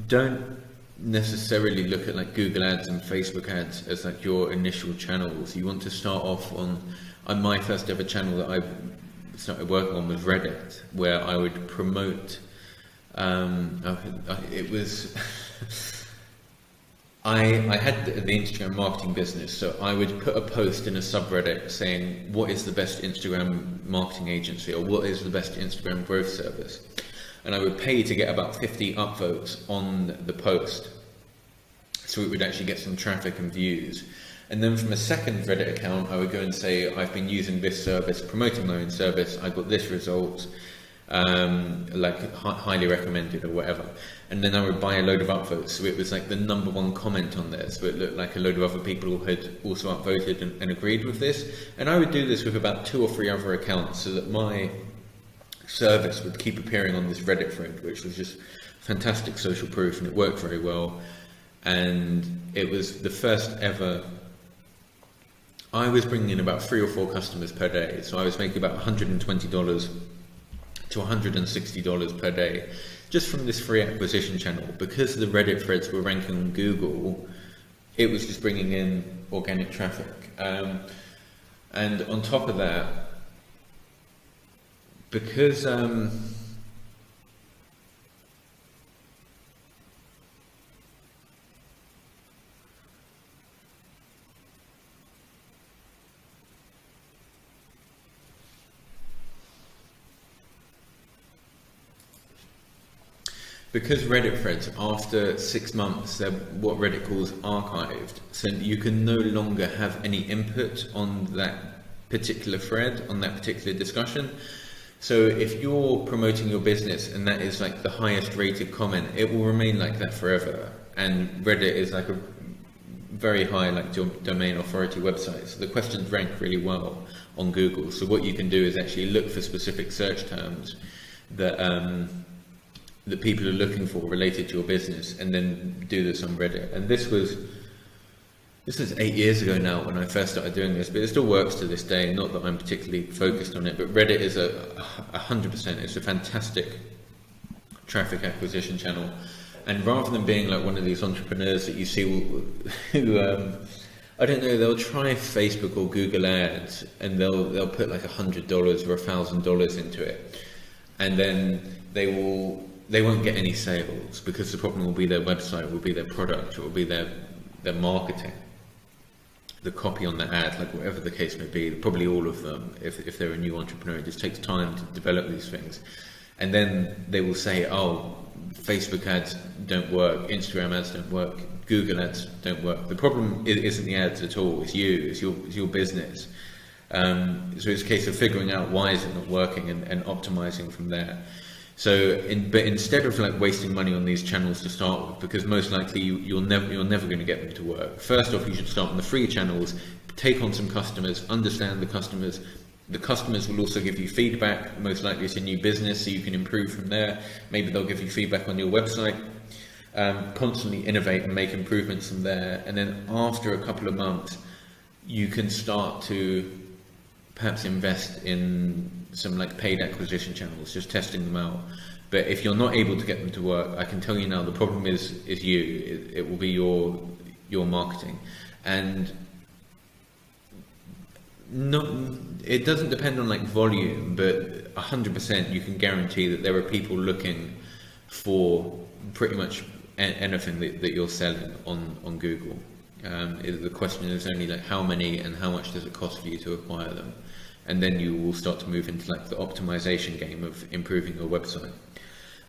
don't necessarily look at like Google ads and Facebook ads as like your initial channels. You want to start off on my first ever channel that I started working on was Reddit, where I would promote it was I had the Instagram marketing business, so I would put a post in a subreddit saying what is the best Instagram marketing agency, or what is the best Instagram growth service, and I would pay to get about 50 upvotes on the post, so it would actually get some traffic and views. And then from a second Reddit account, I would go and say, I've been using this service, promoting my own service, I got this result, like highly recommended or whatever. And then I would buy a load of upvotes, so it was like the #1 comment on there, so it looked like a load of other people had also upvoted and agreed with this. And I would do this with about 2 or 3 other accounts, so that my service would keep appearing on this Reddit thread, which was just fantastic social proof, and it worked very well. And it was the first ever. I was bringing in about 3 or 4 customers per day, so I was making about $120 to $160 per day just from this free acquisition channel. Because the Reddit threads were ranking on Google, it was just bringing in organic traffic. And on top of that, because Reddit threads, after 6 months, they're what Reddit calls archived, so you can no longer have any input on that particular thread, on that particular discussion. So if you're promoting your business and that is like the highest rated comment, it will remain like that forever. And Reddit is like a very high like domain authority website, so the questions rank really well on Google. So what you can do is actually look for specific search terms that that people are looking for related to your business, and then do this on Reddit. And this was 8 years ago now when I first started doing this, but it still works to this day. Not that I'm particularly focused on it, but Reddit is 100%. It's a fantastic traffic acquisition channel. And rather than being like one of these entrepreneurs that you see who I don't know, they'll try Facebook or Google ads, and they'll put like $100 or $1,000 into it, and then they won't get any sales, because the problem will be their website, will be their product, or will be their marketing, the copy on the ad, like whatever the case may be. Probably all of them, if they're a new entrepreneur. It just takes time to develop these things. And then they will say, oh, Facebook ads don't work, Instagram ads don't work, Google ads don't work. The problem isn't the ads at all, it's you, it's your business. So it's a case of figuring out why is it not working, and optimizing from there. So, but instead of like wasting money on these channels to start with, because most likely you're never going to get them to work. First off, you should start on the free channels, take on some customers, understand the customers. The customers will also give you feedback. Most likely it's a new business, so you can improve from there. Maybe they'll give you feedback on your website. Constantly innovate and make improvements from there. And then after a couple of months, you can start to perhaps invest in some like paid acquisition channels, just testing them out. But if you're not able to get them to work, I can tell you now, the problem is you. It will be your marketing. And it doesn't depend on like volume, but 100% you can guarantee that there are people looking for pretty much anything that you're selling on Google. The question is only like how many and how much does it cost for you to acquire them, and then you will start to move into like the optimization game of improving your website.